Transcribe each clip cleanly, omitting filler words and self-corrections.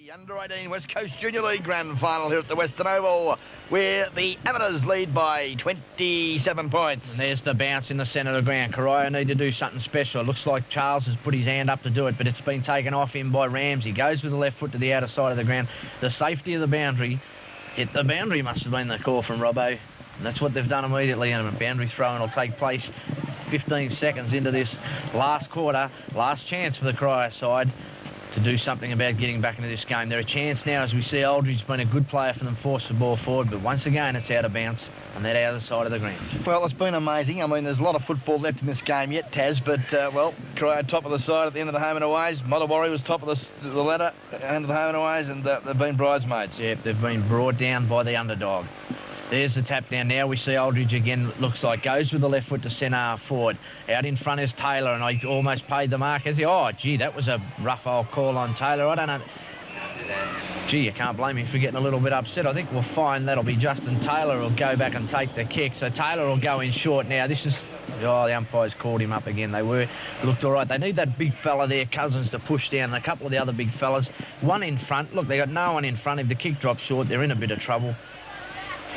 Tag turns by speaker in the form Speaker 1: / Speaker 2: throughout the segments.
Speaker 1: The Under-18 West Coast Junior League Grand Final here at the Western Oval, where the Amateurs lead by 27 points.
Speaker 2: And there's the bounce in the centre of the ground. Corio need to do something special. It looks like Charles has put his hand up to do it, but it's been taken off him by Ramsey. Goes with the left foot to the outer side of the ground. The safety of the boundary. Hit the boundary must have been the call from Robbo. And that's what they've done immediately, and a boundary throw-in will take place 15 seconds into this last quarter. Last chance for the Corio side to do something about getting back into this game. They're a chance now, as we see Aldridge's been a good player for them, force the ball forward, but once again it's out of bounds on that outer side of the ground.
Speaker 1: Well, it's been amazing. I mean, there's a lot of football left in this game yet, Taz, but, well, Corio top of the side at the end of the home and aways. Mottawarri was top of the ladder at the end of the home and aways, and they've been bridesmaids.
Speaker 2: Yep, they've been brought down by the underdog. There's the tap down now. We see Aldridge again, looks like, goes with the left foot to centre forward. Out in front is Taylor, and I almost paid the mark. Oh, gee, that was a rough old call on Taylor. I don't know. Gee, you can't blame him for getting a little bit upset. I think we'll find that'll be Justin Taylor will go back and take the kick. So Taylor will go in short now. This is... Oh, the umpires called him up again. They looked all right. They need that big fella there, Cousins, to push down a couple of the other big fellas. One in front. Look, they got no one in front. If the kick drops short, they're in a bit of trouble.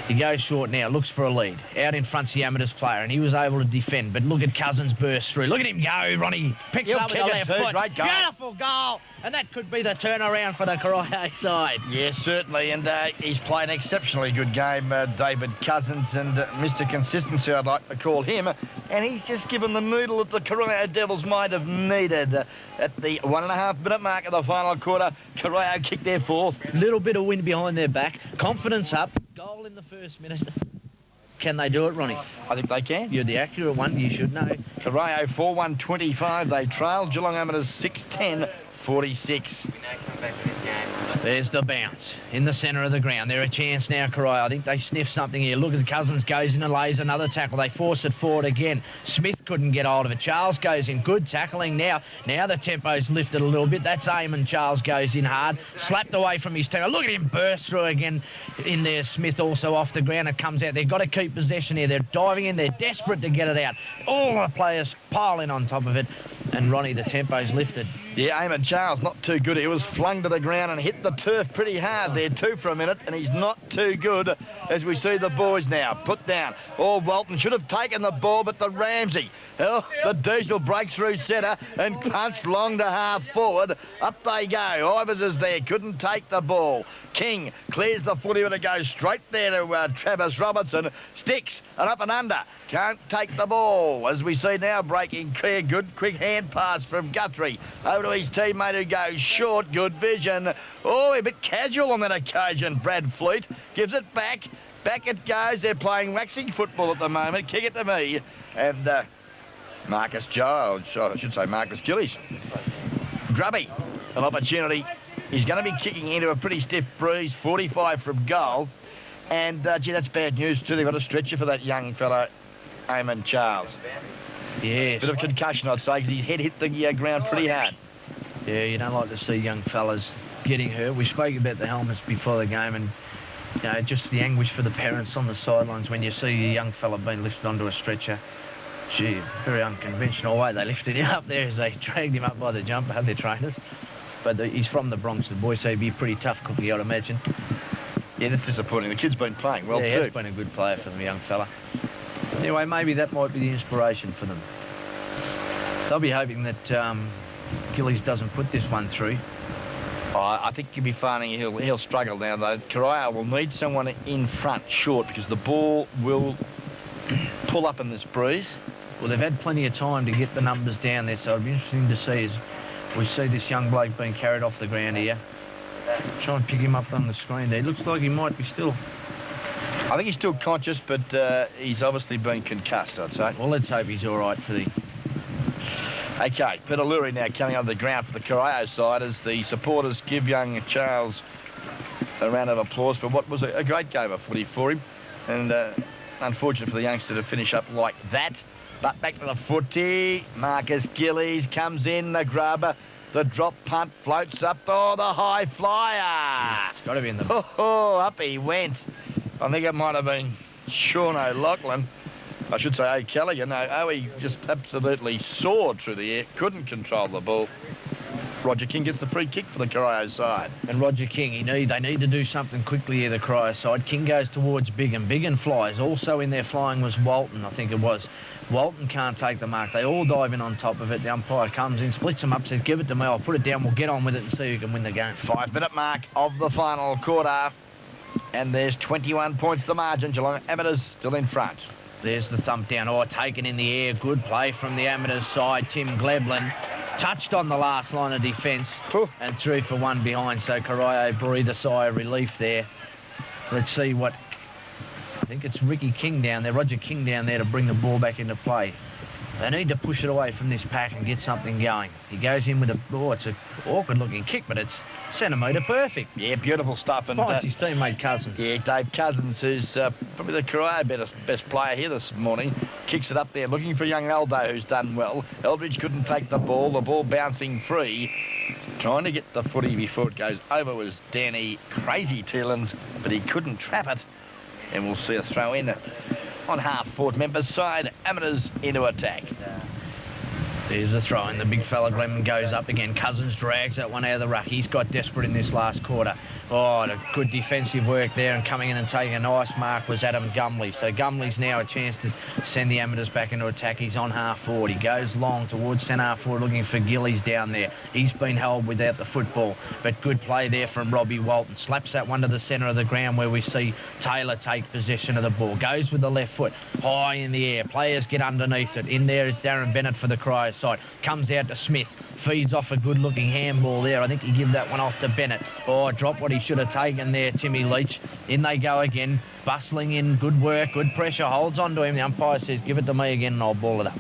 Speaker 2: He goes short now, looks for a lead. Out in front's the Amateurs player, and he was able to defend. But look at Cousins burst through. Look at him go, Ronnie. Picks it up with the left foot.
Speaker 1: Great goal.
Speaker 2: Beautiful goal. And that could be the turnaround for the Corio side.
Speaker 1: Yes, certainly. And he's played an exceptionally good game, David Cousins, and Mr. Consistency, I'd like to call him. And he's just given the needle that the Corio Devils might have needed. At the 1.5-minute mark of the final quarter, Corio kicked their fourth.
Speaker 2: Little bit of wind behind their back. Confidence up. Goal in the first minute. Can they do it, Ronnie?
Speaker 1: I think they can.
Speaker 2: You're the accurate one. You should know.
Speaker 1: Corio 4-1-25. They trail. Geelong Amateurs 6-10-46.
Speaker 2: There's the bounce in the centre of the ground. They're a chance now, Corio. I think they sniff something here. Look at Cousins goes in and lays another tackle. They force it forward again. Smith couldn't get hold of it. Charles goes in. Good tackling now. Now the tempo's lifted a little bit. That's Eamon. Charles goes in hard. Slapped away from his team. Look at him burst through again in there. Smith also off the ground. It comes out. They've got to keep possession here. They're diving in. They're desperate to get it out. All the players piling on top of it. And Ronnie, the tempo's lifted.
Speaker 1: Yeah, Amat Charles not too good. He was flung to the ground and hit the turf pretty hard there too for a minute, and he's not too good as we see the boys now put down. Oh, Walton should have taken the ball, but the Ramsey. Oh, the Diesel breaks through centre and punched long to half forward. Up they go. Ivers is there, couldn't take the ball. King clears the footy when it goes straight there to Travis Robertson. Sticks and up and under. Can't take the ball. As we see now breaking clear. Good quick hand pass from Guthrie. Over to his teammate who goes short. Good vision. Oh, a bit casual on that occasion. Brad Fleet gives it back. Back it goes. They're playing waxing football at the moment. Kick it to me. And Marcus Giles, I should say Marcus Gillies. Grubby, an opportunity. He's going to be kicking into a pretty stiff breeze, 45 from goal. And, gee, that's bad news too. They've got a stretcher for that young fellow, Eamon Charles.
Speaker 2: Yes.
Speaker 1: Bit of concussion, I'd say, because his head hit the ground pretty hard.
Speaker 2: Yeah, you don't like to see young fellas getting hurt. We spoke about the helmets before the game, and you know, just the anguish for the parents on the sidelines when you see a young fella being lifted onto a stretcher. Gee, very unconventional way they lifted him up there as they dragged him up by the jumper, their trainers. But he's from the Bronx, the boy, so he'd be a pretty tough cookie, I'd imagine.
Speaker 1: Yeah, that's disappointing. The kid's been playing well,
Speaker 2: too.
Speaker 1: Yeah,
Speaker 2: he has been a good player for the young fella. Anyway, maybe that might be the inspiration for them. They'll be hoping that Gillies doesn't put this one through.
Speaker 1: Oh, I think you'll be finding he'll struggle now, though. Corio will need someone in front, short, because the ball will pull up in this breeze.
Speaker 2: Well, they've had plenty of time to get the numbers down there, so it'll be interesting to see as we see this young bloke being carried off the ground here. Try and pick him up on the screen there. It looks like he might be still...
Speaker 1: I think he's still conscious, but he's obviously been concussed, I'd say.
Speaker 2: Well, let's hope he's all right for the...
Speaker 1: OK, Peter Lurie now coming on the ground for the Corio side as the supporters give young Charles a round of applause for what was a great game of footy for him. And unfortunate for the youngster to finish up like that. But back to the footy. Marcus Gillies comes in, the grubber. The drop punt floats up. Oh, the high flyer.
Speaker 2: Yeah, it's got to be in the...
Speaker 1: Oh, up he went. I think it might have been Sean O'Loughlin. I should say O'Callaghan. No, he just absolutely soared through the air. Couldn't control the ball. Roger King gets the free kick for the Corio side.
Speaker 2: And Roger King, they need to do something quickly here, the Corio side. King goes towards Bigham. Bigham flies. Also in there flying was Walton, I think it was. Walton can't take the mark. They all dive in on top of it. The umpire comes in, splits them up, says, give it to me. I'll put it down. We'll get on with it and see who can win the game.
Speaker 1: 5-minute mark of the final quarter. And there's 21 points the margin. Geelong Amateurs still in front.
Speaker 2: There's the thump down. Oh, taken in the air. Good play from the Amateurs side. Tim Gleblin touched on the last line of defence and threw for one behind. So Corio breathed a sigh of relief there. Let's see what... I think it's Ricky King down there, Roger King down there to bring the ball back into play. They need to push it away from this pack and get something going. He goes in with a... Oh, it's an awkward-looking kick, but it's centimetre perfect.
Speaker 1: Yeah, beautiful stuff. And
Speaker 2: finds his teammate Cousins.
Speaker 1: Yeah, Dave Cousins, who's probably the Corio best player here this morning, kicks it up there, looking for young Aldo, who's done well. Eldridge couldn't take the ball bouncing free. Trying to get the footy before it goes over was Danny Crazy Teelins, but he couldn't trap it. And we'll see a throw in on half-forward members' side. Amateurs into attack.
Speaker 2: There's a throw in. The big fella Glenman goes up again. Cousins drags that one out of the ruck. He's got desperate in this last quarter. Oh, a good defensive work there, and coming in and taking a nice mark was Adam Gumley. So Gumley's now a chance to send the Amateurs back into attack. He's on half-forward. He goes long towards centre half-forward looking for Gillies down there. He's been held without the football, but good play there from Robbie Walton. Slaps that one to the centre of the ground where we see Taylor take possession of the ball. Goes with the left foot high in the air. Players get underneath it. In there is Darren Bennett for the Corio side. Comes out to Smith. Feeds off a good-looking handball there. I think he give that one off to Bennett. Oh, drop what he should have taken there, Timmy Leach. In they go again. Bustling in. Good work. Good pressure. Holds on to him. The umpire says, give it to me again and I'll ball it up.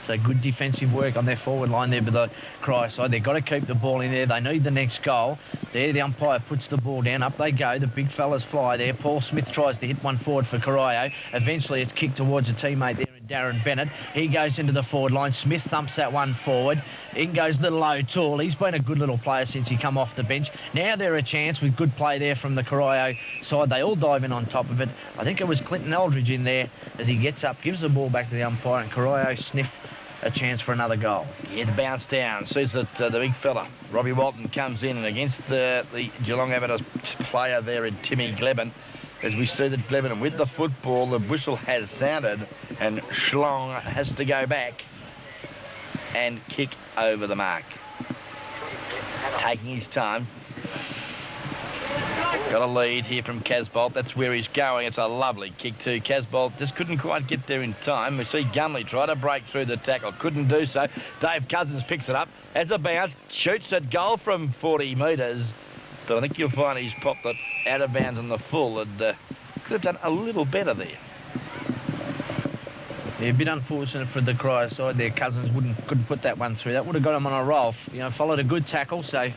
Speaker 2: So good defensive work on their forward line there by the Corio side. They've got to keep the ball in there. They need the next goal. There, the umpire puts the ball down. Up they go. The big fellas fly there. Paul Smith tries to hit one forward for Corio. Eventually, it's kicked towards a teammate there, Darren Bennett. He goes into the forward line. Smith thumps that one forward. In goes little O'Toole. He's been a good little player since he come off the bench. Now they're a chance with good play there from the Corio side. They all dive in on top of it. I think it was Clinton Eldridge in there as he gets up, gives the ball back to the umpire, and Corio sniff a chance for another goal.
Speaker 1: Yeah, the bounce down. Sees that the big fella, Robbie Walton, comes in and against the Geelong Amateurs player there in Timmy Gleben. As we see that Gleben with the football, the whistle has sounded and Schlong has to go back and kick over the mark. Taking his time. Got a lead here from Casbolt. That's where he's going. It's a lovely kick too. Casbolt just couldn't quite get there in time. We see Gumley try to break through the tackle. Couldn't do so. Dave Cousins picks it up. Has a bounce. Shoots at goal from 40 metres. But I think you'll find he's popped it out of bounds on the full and could have done a little better there.
Speaker 2: Yeah, a bit unfortunate for the Corio side there. Cousins couldn't put that one through. That would have got him on a roll. Followed a good tackle. So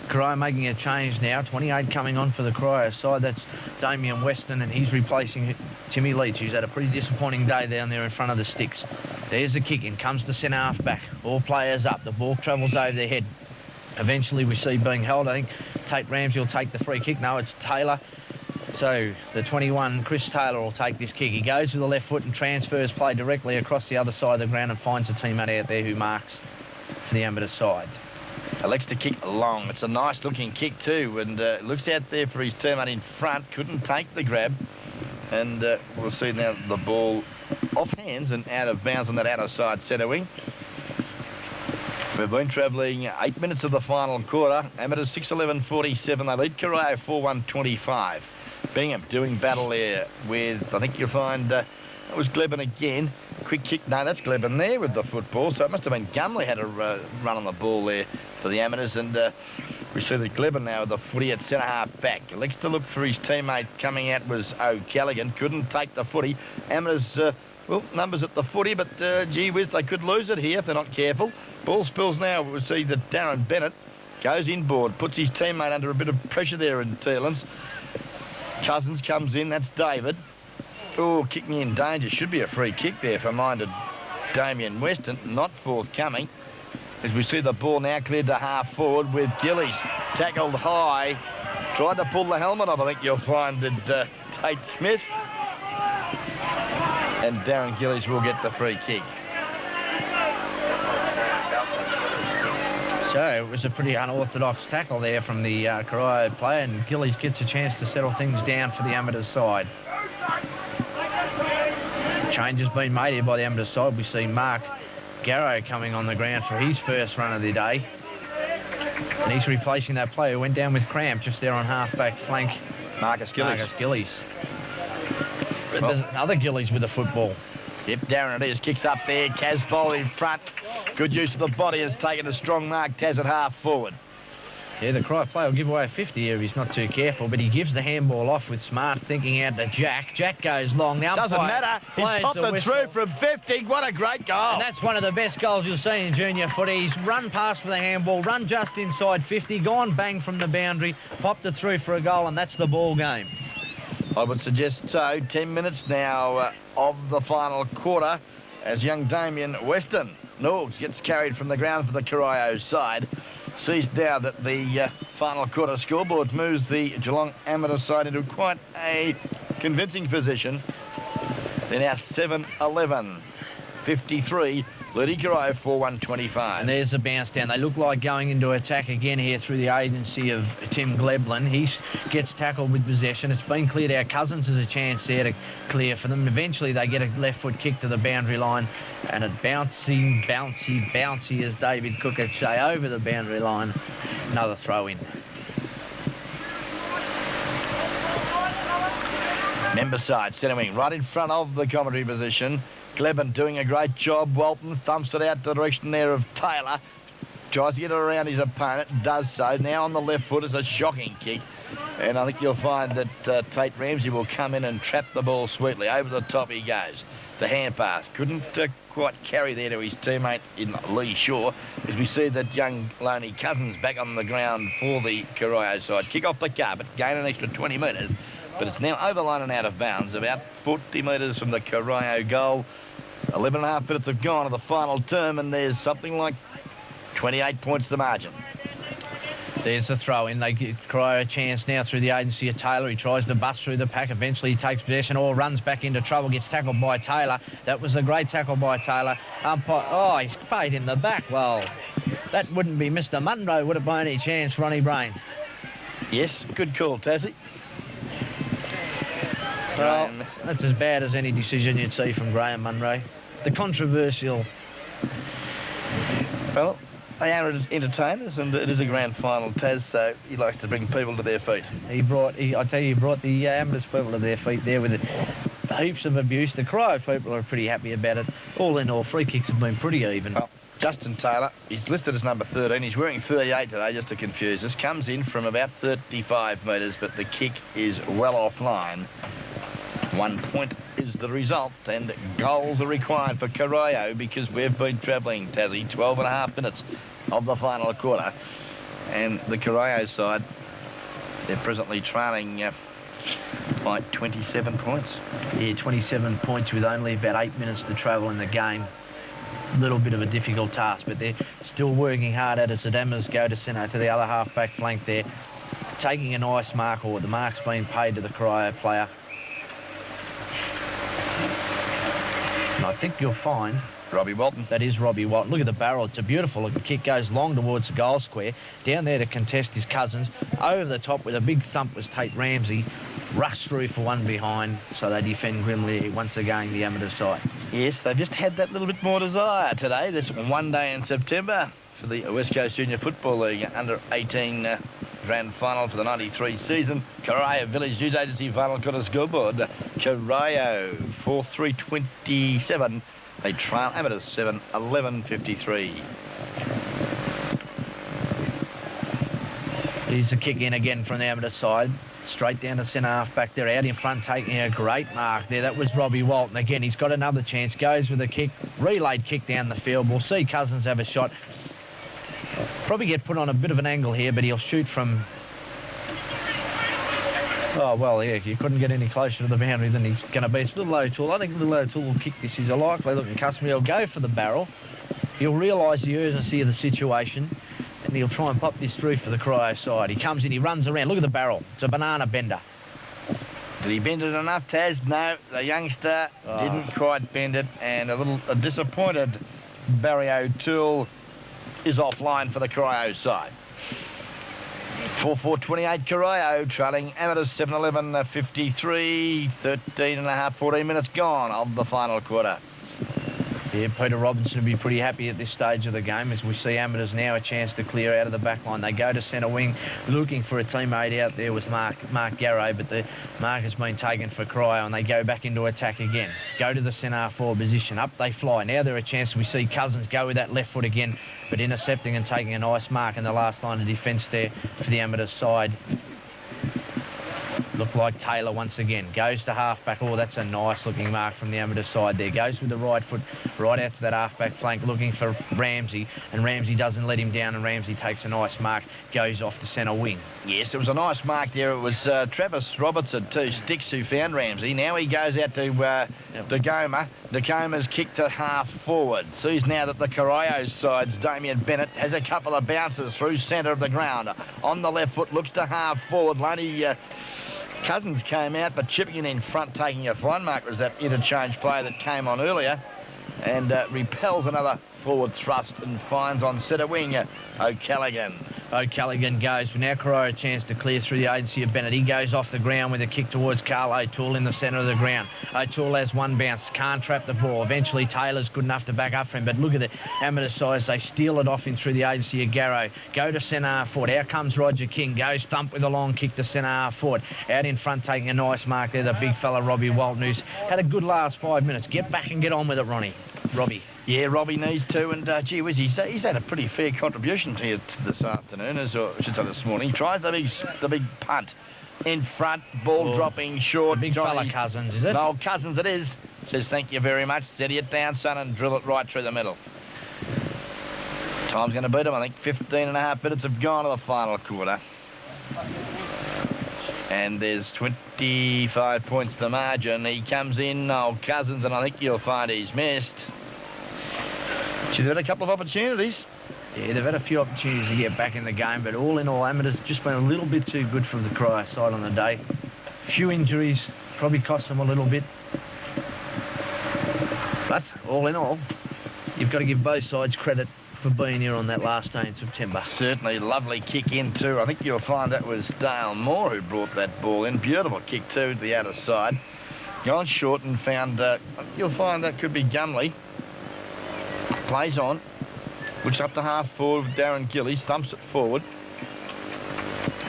Speaker 2: Corio making a change now. 28 coming on for the Corio side. That's Damien Weston, and he's replacing Timmy Leach, who's had a pretty disappointing day down there in front of the sticks. There's the kick in. Comes to centre half back. All players up. The ball travels over their head. Eventually we see being held. I think Tate Ramsey will take the free kick. No, it's Taylor. So the 21, Chris Taylor, will take this kick. He goes with the left foot and transfers play directly across the other side of the ground and finds a teammate out there who marks for the Amateur side.
Speaker 1: Elects to kick long. It's a nice looking kick too, and looks out there for his teammate in front. Couldn't take the grab, and we'll see now the ball off hands and out of bounds on that outer side centre wing. We've been travelling 8 minutes of the final quarter. Amateurs 6:11:47. They lead Corio 4:1:25. Bingham doing battle there with, I think you'll find, that was Gleben again. Quick kick. No, that's Gleben there with the football. So it must have been Gumley had a run on the ball there for the Amateurs. And we see that Gleben now with the footy at centre half back. Elects to look for his teammate coming out was O'Callaghan. Couldn't take the footy. Amateurs, well, numbers at the footy, but gee whiz, they could lose it here if they're not careful. Ball spills now. We'll see that Darren Bennett goes inboard, puts his teammate under a bit of pressure there in Teelins. Cousins comes in. That's David. Oh, kicking in danger. Should be a free kick there for minded Damien Weston. Not forthcoming. As we see the ball now cleared to half forward with Gillies. Tackled high. Tried to pull the helmet off. I think you'll find that Tate Smith. And Darren Gillies will get the free kick.
Speaker 2: So it was a pretty unorthodox tackle there from the Corio player, and Gillies gets a chance to settle things down for the Amateurs side. Change has been made here by the Amateurs side. We see Mark Garrow coming on the ground for his first run of the day. And he's replacing that player who went down with cramp just there on half-back flank.
Speaker 1: Marcus Gillies.
Speaker 2: Marcus Gillies. But there's another Gillies with the football.
Speaker 1: Yep, Darren it is. Kicks up there. Casbolt in front. Good use of the body. Has taken a strong mark. Taz at half forward.
Speaker 2: Yeah, the Corio player will give away a 50 here if he's not too careful, but he gives the handball off with smart thinking out to Jack. Jack goes long. Now
Speaker 1: doesn't matter. He's popped it through from 50. What a great goal.
Speaker 2: And that's one of the best goals you'll see in junior footy. He's run past for the handball, run just inside 50, gone bang from the boundary, popped it through for a goal, and that's the ball game.
Speaker 1: I would suggest so. 10 minutes now of the final quarter as young Damien Weston Norgs gets carried from the ground for the Corio side. Sees now that the final quarter scoreboard moves the Geelong Amateur side into quite a convincing position. They're now 7-11, 53. Liddy Corio 4-1-25.
Speaker 2: And there's a bounce down. They look like going into attack again here through the agency of Tim Gleblin. He gets tackled with possession. It's been cleared out. Cousins has a chance there to clear for them. Eventually they get a left foot kick to the boundary line, and it bouncy, as David Cook would say, over the boundary line. Another throw in.
Speaker 1: Member side, centre wing, right in front of the commentary position. Gleben doing a great job. Walton thumps it out the direction there of Taylor. Tries to get it around his opponent, does so. Now on the left foot is a shocking kick. And I think you'll find that Tate Ramsey will come in and trap the ball sweetly. Over the top he goes. The hand pass. Couldn't quite carry there to his teammate in Lee Shaw. As we see that young Loney Cousins back on the ground for the Corio side. Kick off the carpet, gain an extra 20 metres. But it's now over line and out of bounds, about 40 metres from the Corio goal. 11.5 minutes have gone to the final term, and there's something like 28 points the margin.
Speaker 2: There's the throw in. They give Corio a chance now through the agency of Taylor. He tries to bust through the pack. Eventually he takes possession or runs back into trouble, gets tackled by Taylor. That was a great tackle by Taylor. He's paid in the back. Well, that wouldn't be Mr. Munro, would it by any chance, Ronnie Brain?
Speaker 1: Yes, good call, Tassie.
Speaker 2: Well, that's as bad as any decision you'd see from Graham Munro. The controversial.
Speaker 1: Well, they are entertainers, and it is a grand final, Taz, so he likes to bring people to their feet.
Speaker 2: He brought the Amateurs people to their feet there with heaps of abuse. The Corio people are pretty happy about it. All in all, free kicks have been pretty even.
Speaker 1: Well, Justin Taylor, he's listed as number 13. He's wearing 38 today, just to confuse us. Comes in from about 35 metres, but the kick is well offline. 1 point is the result, and goals are required for Corio because we've been travelling, Tassie, 12.5 minutes of the final quarter. And the Corio side, they're presently trailing by 27 points.
Speaker 2: Yeah, 27 points with only about 8 minutes to travel in the game. A little bit of a difficult task, but they're still working hard at it. Sadamas go to centre to the other half-back flank there, taking a nice mark, or the mark's been paid to the Corio player. And I think you'll find
Speaker 1: Robbie Walton.
Speaker 2: That is Robbie Walton. Look at the barrel. It's a beautiful looking kick. Goes long towards the goal square. Down there to contest his Cousins. Over the top with a big thump was Tate Ramsey. Rushed through for one behind. So they defend grimly once again, the amateur side.
Speaker 1: Yes, they've just had that little bit more desire today. This one day in September for the West Coast Junior Football League under 18 grand final for the 93 season. Corio Village News Agency final quarter scoreboard. Corio 4-3-27. They trail Amateurs 7-11-53.
Speaker 2: Here's the kick in again from the amateur side. Straight down to centre half back there, out in front, taking a great mark there. That was Robbie Walton. Again, he's got another chance. Goes with a kick, relayed kick down the field. We'll see Cousins have a shot. Probably get put on a bit of an angle here, but he'll shoot from... Oh, well, yeah, you couldn't get any closer to the boundary than he's going to be. It's Little O'Toole. I think Little O'Toole will kick this. He's a likely looking customer. He'll go for the barrel. He'll realise the urgency of the situation, and he'll try and pop this through for the Corio side. He comes in, he runs around. Look at the barrel. It's a banana bender.
Speaker 1: Did he bend it enough, Taz? No, the youngster didn't quite bend it, and a disappointed Barry O'Toole is offline for the Corio side. 4-4-28 Corio trailing Amat 7-11 53, 13 and a half, 14 minutes gone of the final quarter.
Speaker 2: Yeah, Peter Robinson will be pretty happy at this stage of the game as we see Amateurs now a chance to clear out of the back line. They go to centre wing looking for a teammate out there was Mark Garrow, but the mark has been taken for Corio and they go back into attack again. Go to the centre forward position. Up they fly. Now they're a chance. We see Cousins go with that left foot again, but intercepting and taking a nice mark in the last line of defence there for the Amateurs side. Look like Taylor once again goes to halfback. Oh, that's a nice looking mark from the Amateur side there. Goes with the right foot right out to that halfback flank looking for Ramsey, and Ramsey doesn't let him down, and Ramsey takes a nice mark, goes off to centre wing.
Speaker 1: Yes, it was a nice mark there. It was Travis Robertson, 2 sticks, who found Ramsey. Now he goes out to Dagoma. Dagoma's kicked to half forward. Sees now that the Corio side's Damien Bennett has a couple of bounces through centre of the ground. On the left foot, looks to half forward. Loney Cousins came out, but chipping in front, taking a fine mark was that interchange play that came on earlier, and repels another forward thrust and finds on centre wing O'Callaghan.
Speaker 2: O'Callaghan goes, but now Corio a chance to clear through the agency of Bennett. He goes off the ground with a kick towards Carl O'Toole in the centre of the ground. O'Toole has one bounce, can't trap the ball. Eventually Taylor's good enough to back up for him, but look at the Amateur size. They steal it off in through the agency of Garrow. Go to centre half forward. Out comes Roger King. Goes thump with a long kick to centre half forward. Out in front taking a nice mark there, the big fella Robbie Walton, who's had a good last 5 minutes. Get back and get on with it, Ronnie. Robbie.
Speaker 1: Yeah, Robbie needs to, and gee whiz, he's had a pretty fair contribution to you this afternoon, or I should say this morning. He tries the big punt in front, ball dropping short.
Speaker 2: Big fella Cousins, is it?
Speaker 1: No, Cousins it is. Says thank you very much. Steady it down, son, and drill it right through the middle. Time's going to beat him. I think 15 and a half minutes have gone to the final quarter. And there's 25 points to margin. He comes in, old Cousins, and I think you'll find he's missed. She's had a couple of opportunities.
Speaker 2: Yeah, they've had a few opportunities to get back in the game, but all in all, Amateurs just been a little bit too good for the Corio side on the day. Few injuries, probably cost them a little bit. But all in all, you've got to give both sides credit for being here on that last day in September.
Speaker 1: Certainly, lovely kick in too. I think you'll find that was Dale Moore who brought that ball in. Beautiful kick too to the outer side. Gone short and found, you'll find that could be Gumley. Plays on, looks up to half forward with Darren Gillies, thumps it forward.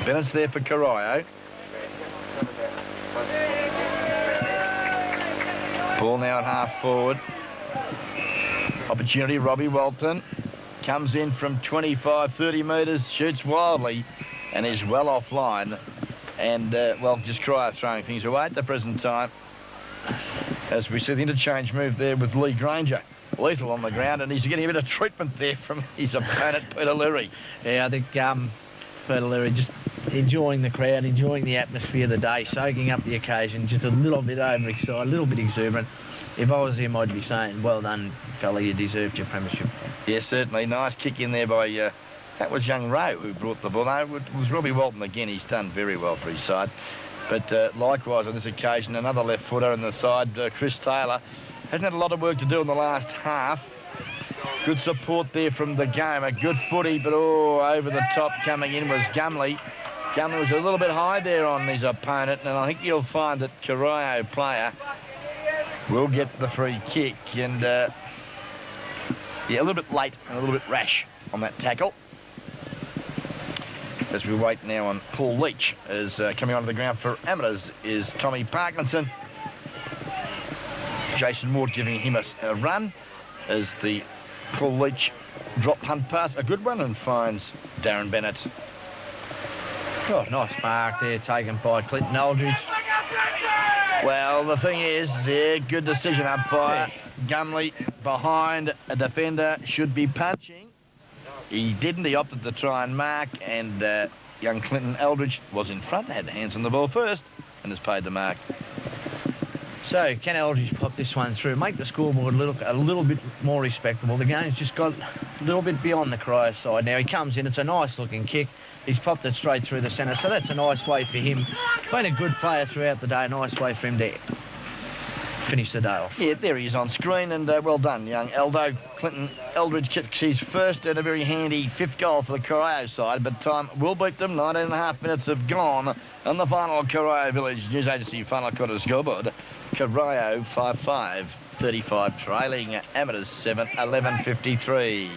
Speaker 1: Bennett's there for Corio. Ball now at half forward. Opportunity, Robbie Walton. Comes in from 25, 30 metres, shoots wildly and is well offline. And, well, just Corio throwing things away at the present time. As we see the interchange move there with Lee Granger. Lethal on the ground, and he's getting a bit of treatment there from his opponent, Peter Leary.
Speaker 2: Yeah, I think Peter Leary just enjoying the crowd, enjoying the atmosphere of the day, soaking up the occasion, just a little bit overexcited, a little bit exuberant. If I was him, I'd be saying, well done, fella, you deserved your premiership.
Speaker 1: Yeah, certainly. Nice kick in there by, that was young Rowe who brought the ball. No, it was Robbie Walton again. He's done very well for his side. But likewise on this occasion, another left footer in the side, Chris Taylor. Hasn't had a lot of work to do in the last half. Good support there from the game. A good footy, but over the top coming in was Gumley. Gumley was a little bit high there on his opponent, and I think you'll find that Corio player will get the free kick. And, yeah, a little bit late and a little bit rash on that tackle. As we wait now on Paul Leach, as coming onto the ground for Amateurs is Tommy Parkinson. Jason Ward giving him a run as the Paul Leach drop punt pass, a good one, and finds Darren Bennett.
Speaker 2: Oh, nice mark there taken by Clinton Aldridge.
Speaker 1: Well, the thing is, yeah, good decision umpire. Gumley behind a defender should be punching. He didn't. He opted to try and mark, and young Clinton Aldridge was in front, had hands on the ball first, and has paid the mark.
Speaker 2: So, can Aldridge pop this one through, make the scoreboard look a little bit more respectable? The game's just got a little bit beyond the Corio side. Now, he comes in, it's a nice-looking kick. He's popped it straight through the centre, so that's a nice way for him. Been a good player throughout the day, nice way for him to finish the day off.
Speaker 1: Yeah, there he is on screen, and well done, young Eldo. Clinton Eldridge kicks his first and a very handy 5th goal for the Corio side, but time will beat them. 19.5 minutes have gone on the final Corio Village News Agency final quarter scoreboard. Corio 5-5, 35 trailing. Amateurs 7, 11.53.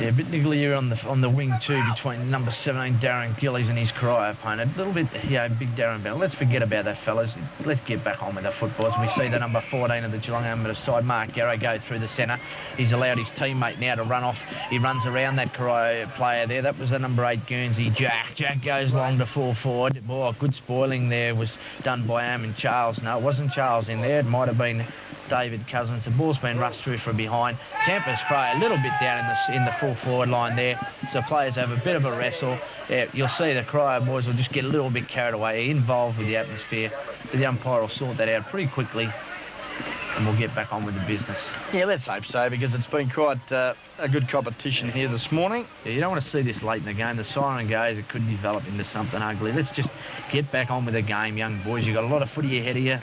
Speaker 2: Yeah, a bit niggly here on the wing too between number 17 Darren Gillies and his Corio opponent. A little bit, big Darren Bell. Let's forget about that, fellas. Let's get back on with the footballs. We see the number 14 of the Geelong Amateur side, Mark Garrow, go through the centre. He's allowed his teammate now to run off. He runs around that Corio player there. That was the number 8 Guernsey, Jack. Jack goes long to full forward. Boy, good spoiling there was done by Am Charles. No, it wasn't Charles in there. It might have been David Cousins. The ball's been rushed through from behind. Tampa's Frey a little bit down in the full forward line there, so players have a bit of a wrestle. Yeah, you'll see the Corio boys will just get a little bit carried away, involved with the atmosphere. The umpire will sort that out pretty quickly, and we'll get back on with the business.
Speaker 1: Yeah, let's hope so, because it's been quite a good competition here this morning.
Speaker 2: Yeah, you don't want to see this late in the game. The siren goes, it could develop into something ugly. Let's just get back on with the game, young boys. You've got a lot of footy ahead of you.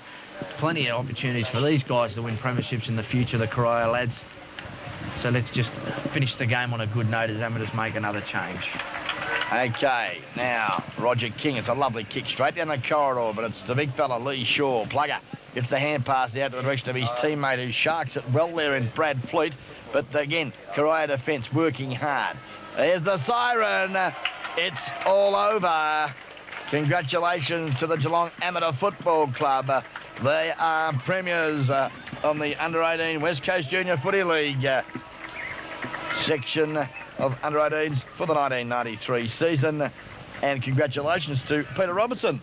Speaker 2: Plenty of opportunities for these guys to win premierships in the future, the Corio lads. So let's just finish the game on a good note as Amateurs make another change.
Speaker 1: Okay, now Roger King. It's a lovely kick straight down the corridor, but it's the big fella Lee Shaw. Plugger gets the hand pass out to the direction of his teammate who sharks it well there in Brad Fleet. But again, Corio defence working hard. There's the siren. It's all over. Congratulations to the Geelong Amateur Football Club. They are premiers on the Under-18 West Coast Junior Footy League section of Under-18s for the 1993 season. And congratulations to Peter Robertson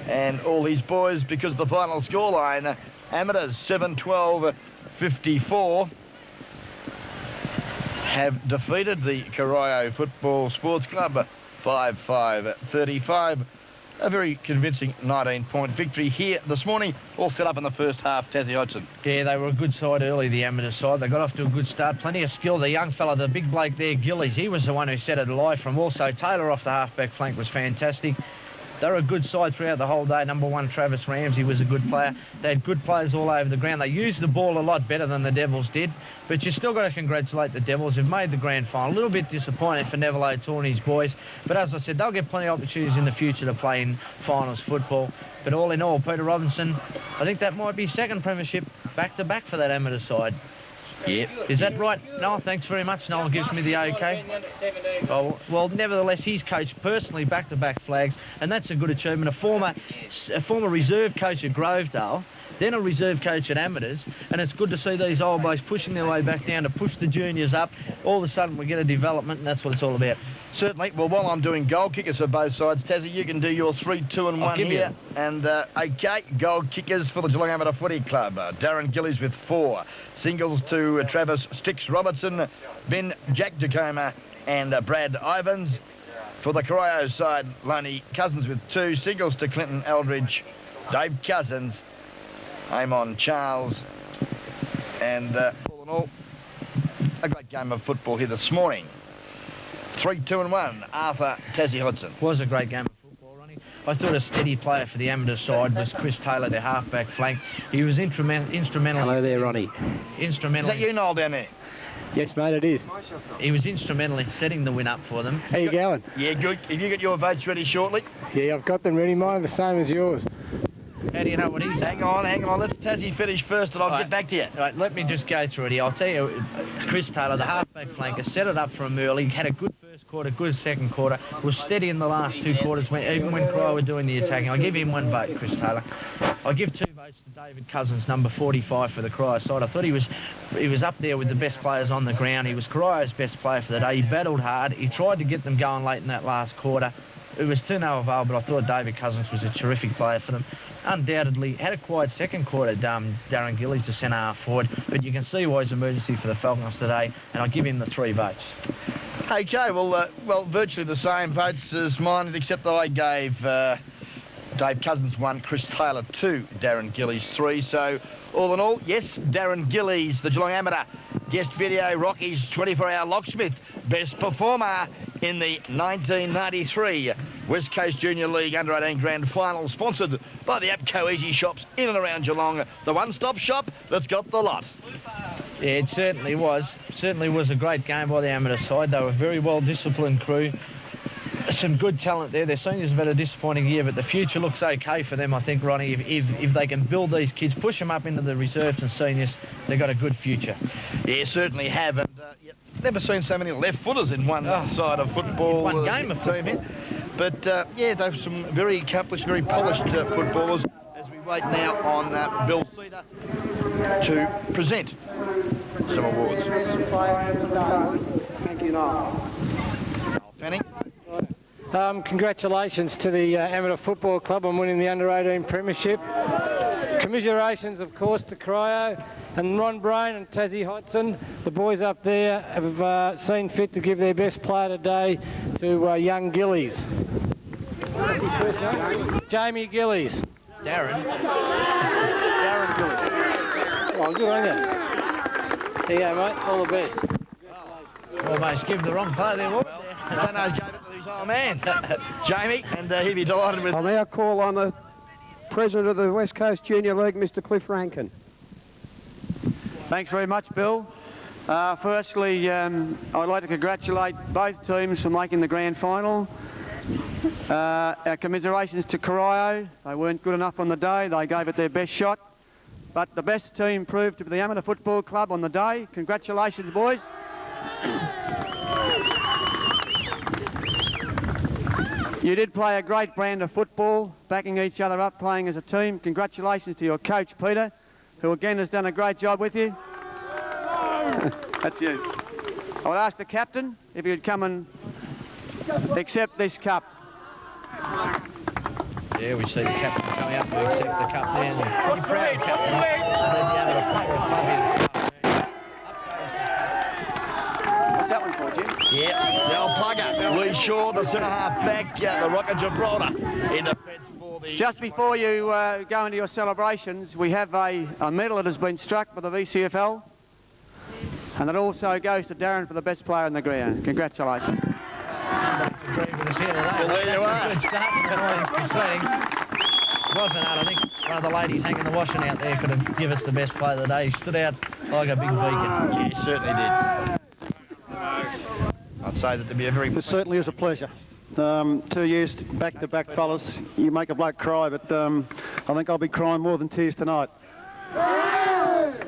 Speaker 1: and all his boys, because the final scoreline, Amateurs 7-12-54, have defeated the Corio Football Sports Club 5-5-35. A very convincing 19-point victory here this morning, all set up in the first half. Tassie Hodgson.
Speaker 2: Yeah, they were a good side early, the amateur side. They got off to a good start. Plenty of skill. The young fella, the big bloke there, Gillies, he was the one who set it alive from. Also, Taylor off the halfback flank was fantastic. They were a good side throughout the whole day. Number 1, Travis Ramsey, was a good player. They had good players all over the ground. They used the ball a lot better than the Devils did, but you still got to congratulate the Devils who've made the grand final. A little bit disappointed for Neville O'Toole and his boys, but as I said, they'll get plenty of opportunities in the future to play in finals football. But all in all, Peter Robinson, I think that might be second premiership back-to-back for that amateur side.
Speaker 1: Yeah.
Speaker 2: Is that right? Noel, thanks very much. Noel gives me the OK. Oh, well, nevertheless, he's coached personally back-to-back flags, and that's a good achievement. A former reserve coach at Grovedale, then a reserve coach at Amateurs, and it's good to see these old blokes pushing their way back down to push the juniors up. All of a sudden, we get a development, and that's what it's all about.
Speaker 1: Certainly. Well, while I'm doing goal kickers for both sides, Tassie, you can do your 3, 2 and 1 here. And, OK, goal kickers for the Geelong Amateur Footy Club. Darren Gillies with 4. Singles to Travis Sticks Robertson, Ben Jack Tacoma and Brad Ivans. For the Corio side, Lonnie Cousins with 2. Singles to Clinton Eldridge, Dave Cousins, Amon Charles. And all in all, a great game of football here this morning. 3, 2 and 1, Arthur Tassie Hodgson.
Speaker 2: Was a great game of football, Ronnie. I thought a steady player for the amateur side was Chris Taylor, their halfback flank. He was instrumental.
Speaker 3: Hello there, Ronnie.
Speaker 2: Instrumental.
Speaker 1: Is that you, Noel, down there?
Speaker 3: Yes, mate, it is.
Speaker 2: He was instrumental in setting the win up for them.
Speaker 3: How you going?
Speaker 1: Yeah, good. Have you got your votes ready shortly?
Speaker 3: Yeah, I've got them ready, mine, the same as yours.
Speaker 2: How do you know what he's
Speaker 1: Hang on. Let's Tassie finish first and I'll get back to you.
Speaker 2: Right, let me just go through it here. I'll tell you, Chris Taylor, the halfback flanker, set it up for him early. Had a good first quarter, good second quarter. Was steady in the last 2 quarters, even when Corio were doing the attacking. I'll give him 1 vote, Chris Taylor. I'll give 2 votes to David Cousins, number 45 for the Corio side. I thought he was up there with the best players on the ground. He was Corio's best player for the day. He battled hard. He tried to get them going late in that last quarter. It was to no avail, but I thought David Cousins was a terrific player for them. Undoubtedly had a quiet second quarter, Darren Gillies, the centre half forward, but you can see why he's emergency for the Falcons today, and I'll give him the 3 votes.
Speaker 1: Okay, well, virtually the same votes as mine, except that I gave Dave Cousins 1, Chris Taylor 2, Darren Gillies 3. So, all in all, yes, Darren Gillies, the Geelong Amateur Guest Video Rockies 24-hour locksmith, best performer in the 1993 West Coast Junior League Under-18 Grand Final, sponsored by the APCO Easy Shops in and around Geelong, the one-stop shop that's got the lot.
Speaker 2: Yeah, it certainly was. Certainly was a great game by the amateur side. They were a very well-disciplined crew. Some good talent there. Their seniors have had a disappointing year, but the future looks okay for them, I think, Ronnie. If they can build these kids, push them up into the reserves and seniors, they've got a good future.
Speaker 1: Yeah, certainly have. And never seen so many left-footers in one side of football.
Speaker 2: One game of football.
Speaker 1: But, yeah, they're some very accomplished, very polished footballers as we wait now on Bill Cedar to present some awards.
Speaker 4: Thank you, Noel.
Speaker 1: Fanning.
Speaker 3: Congratulations to the Amateur Football Club on winning the Under-18 Premiership. Commiserations, of course, to Corio and Ron Brain and Tassie Hodson. The boys up there have seen fit to give their best player today to young Gillies. What's his first name? Jamie Gillies.
Speaker 2: Darren
Speaker 3: Gillies. Oh, good on you. There you go, mate. All the best.
Speaker 2: almost give the wrong player the award.
Speaker 1: Dano gave it to his old man, Jamie, and he'd be delighted with.
Speaker 4: I'll now call on the President of the West Coast Junior League, Mr. Cliff Rankin.
Speaker 5: Thanks very much, Bill. Firstly, I'd like to congratulate both teams for making the grand final. Our commiserations to Corio. They weren't good enough on the day. They gave it their best shot. But the best team proved to be the Amateur Football Club on the day. Congratulations, boys. You did play a great brand of football, backing each other up, playing as a team. Congratulations to your coach, Peter, who again has done a great job with you. That's you. I would ask the captain if he would come and accept this cup.
Speaker 2: Yeah, we see the captain coming up to accept the cup there. Pretty proud captain. So then the Amateur Football Club is.
Speaker 5: What's that one for, Jim?
Speaker 1: Yeah, the old plugger. Lee Shaw, the centre half back, the Rock of Gibraltar in defence for the...
Speaker 5: Just before you go into your celebrations, we have a medal that has been struck by the VCFL. And it also goes to Darren for the best player in the ground. Congratulations.
Speaker 2: Somebody's agreed with us here today.
Speaker 1: Well, there you
Speaker 2: That's
Speaker 1: are.
Speaker 2: a good start in the morning's proceedings. Wasn't hard. I think one of the ladies hanging the washing out there could have given us the best player of the day. He stood out like a big beacon.
Speaker 1: Yeah, he certainly did. I'd say that there'd be a very...
Speaker 6: It certainly is a pleasure. 2 years back-to-back, fellas. You make a bloke cry, but I think I'll be crying more than tears tonight.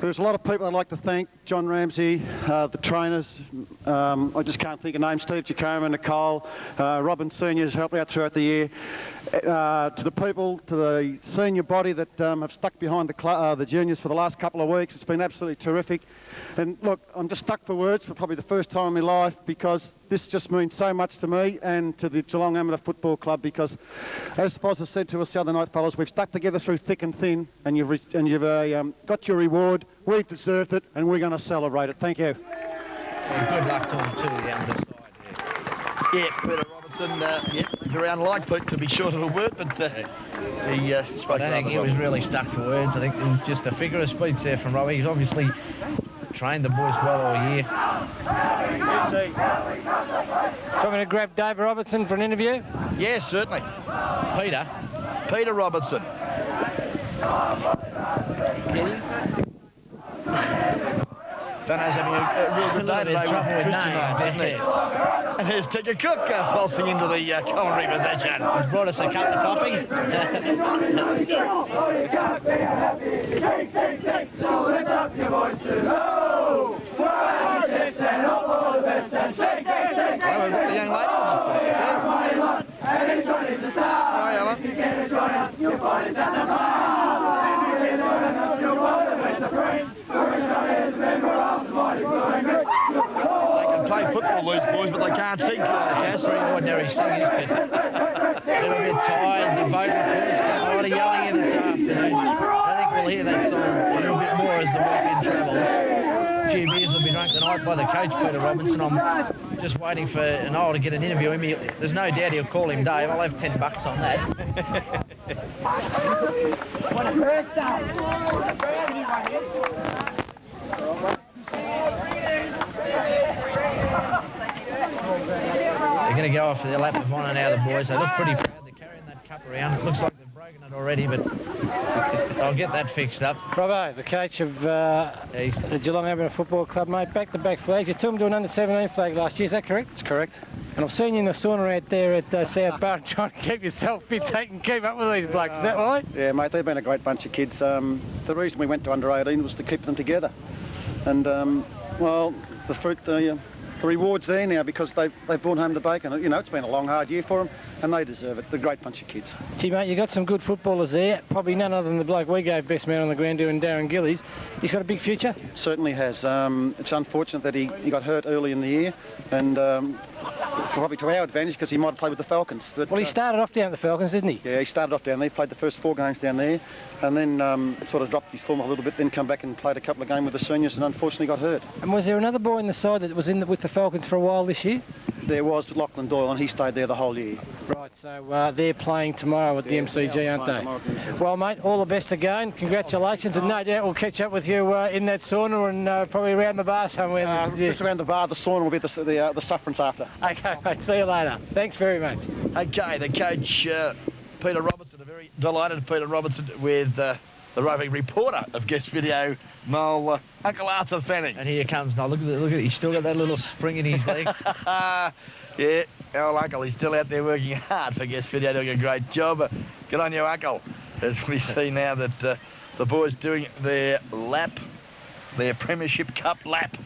Speaker 6: There's a lot of people I'd like to thank. John Ramsey, the trainers. I just can't think of names. Steve Chacoma, Nicole, Robin Seniors helped out throughout the year. To the people, to the senior body that have stuck behind the juniors for the last couple of weeks. It's been absolutely terrific. And look, I'm just stuck for words for probably the first time in my life, because this just means so much to me and to the Geelong Amateur Football Club, because as Spozza said to us the other night, fellas, we've stuck together through thick and thin, and you've got your reward. We've deserved it, and we're going to celebrate it. Thank you.
Speaker 2: And good luck to him too, the amateur side.
Speaker 1: Yeah, Peter Robertson, he's around like Pete to be short of a word, but he spoke
Speaker 2: I don't think he was really stuck for words. I think it was just a figure of speech there from Robbie. He's obviously trained the boys well all year.
Speaker 3: Want me to grab Dave Robertson for an interview?
Speaker 1: Yeah, certainly. Peter Robertson. Dano's having a real good day today with Christian names, isn't he? And here's Tigger Cook pulsing into the commentary position.
Speaker 2: He's brought us a cup of coffee.
Speaker 7: So lift up your voices, oh! Right, yes, and hope for the best, and shake, shake, shake.
Speaker 1: Well, we've got the young lady with us today, too.
Speaker 7: And each one is a star.
Speaker 1: Hi, Ellen.
Speaker 7: If you get to join us, you'll find us at the bar. If you get to join us, you'll find the best of friends. We're Johnny is a member of the mighty Blue Group.
Speaker 1: They can play football, these boys, but they can't sing, Cass.
Speaker 2: Three ordinary singers, but they were a bit tired. The vocal cords, a lot of yelling here this afternoon. I think we'll hear that song a little bit more as the weekend travels. A few beers will be drunk tonight by the coach, Peter Robinson. I'm just waiting for Noel to get an interview. There's no doubt he'll call him Dave. I'll have $10 on that.
Speaker 7: What a birthday!
Speaker 2: They're going to go off their lap of honour now, the boys. They look pretty proud. They're carrying that cup around. It looks like they've broken it already, but I'll get that fixed up.
Speaker 3: Robbo, the coach of the Geelong Amat Football Club, mate, back-to-back flags. You took them to an under-17 flag last year, is that correct?
Speaker 6: That's correct.
Speaker 3: And I've seen you in the sauna out there at South Barton trying to keep yourself fit, keep up with these blokes, is that right?
Speaker 6: Yeah, mate, they've been a great bunch of kids. The reason we went to under-18 was to keep them together. And, well, the reward's there now because they've brought home the bacon. You know, it's been a long, hard year for them, and they deserve it. They're a great bunch of kids.
Speaker 3: Gee, mate, you got some good footballers there. Probably none other than the bloke we gave best man on the ground doing Darren Gillies. He's got a big future.
Speaker 6: Certainly has. It's unfortunate that he got hurt early in the year, and probably to our advantage because he might have played with the Falcons. But,
Speaker 3: well, he started off down at the Falcons, didn't he?
Speaker 6: Yeah, he started off down there, played the first 4 games down there, and then sort of dropped his form a little bit, then come back and played a couple of games with the seniors and unfortunately got hurt.
Speaker 3: And was there another boy in the side that was with the Falcons for a while this year?
Speaker 6: There was Lachlan Doyle, and he stayed there the whole year.
Speaker 3: Right, so they're playing tomorrow at the MCG, aren't they? Well, mate, all the best again. Congratulations, and no doubt we'll catch up with you in that sauna and probably around the bar somewhere.
Speaker 6: Just around the bar, the sauna will be the sufferance after.
Speaker 3: Okay, mate, see you later. Thanks very much.
Speaker 1: Okay, the coach, Peter Robertson, a very delighted Peter Robertson with the roving reporter of guest video, Noel, Uncle Arthur Fanning.
Speaker 2: And here comes Noel. Look at it. He's still got that little spring in his legs.
Speaker 1: Yeah, our uncle, he's still out there working hard for guest video, doing a great job. Good on you, Uncle. As we see now that the boys doing their lap, their Premiership Cup lap.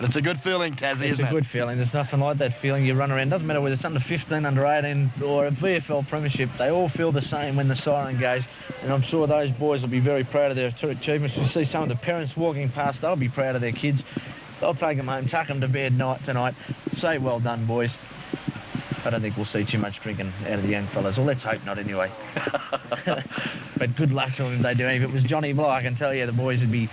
Speaker 1: It's a good feeling, Tassie, isn't it?
Speaker 2: It's a good feeling. There's nothing like that feeling you run around. Doesn't matter whether it's under 15, under 18 or a VFL Premiership. They all feel the same when the siren goes. And I'm sure those boys will be very proud of their achievements. You see some of the parents walking past, they'll be proud of their kids. They'll take them home, tuck them to bed tonight. Say well done, boys. I don't think we'll see too much drinking out of the young fellas. Well, let's hope not anyway. But good luck to them if they do. If it was Johnny Bly, I can tell you the boys would be...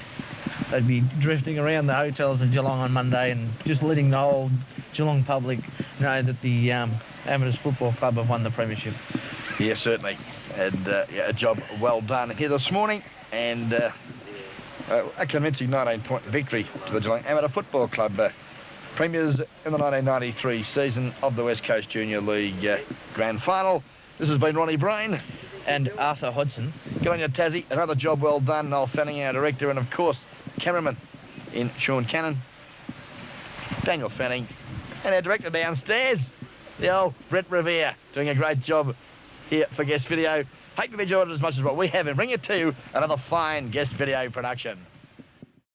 Speaker 2: They'd be drifting around the hotels in Geelong on Monday and just letting the whole Geelong public know that the Amateurs Football Club have won the Premiership.
Speaker 1: Yeah, certainly. And yeah, a job well done here this morning. And a convincing 19-point victory to the Geelong Amateur Football Club. Premiers in the 1993 season of the West Coast Junior League Grand Final. This has been Ronnie Brain.
Speaker 2: And Arthur Hodson.
Speaker 1: Good on you, Tassie. Another job well done. Noel Fanning, our director, and of course, cameraman in Sean Cannon, Daniel Fanning, and our director downstairs, the old Brett Revere, doing a great job here for guest video. Hope you've enjoyed it as much as what we have, and bring it to you another fine guest video production.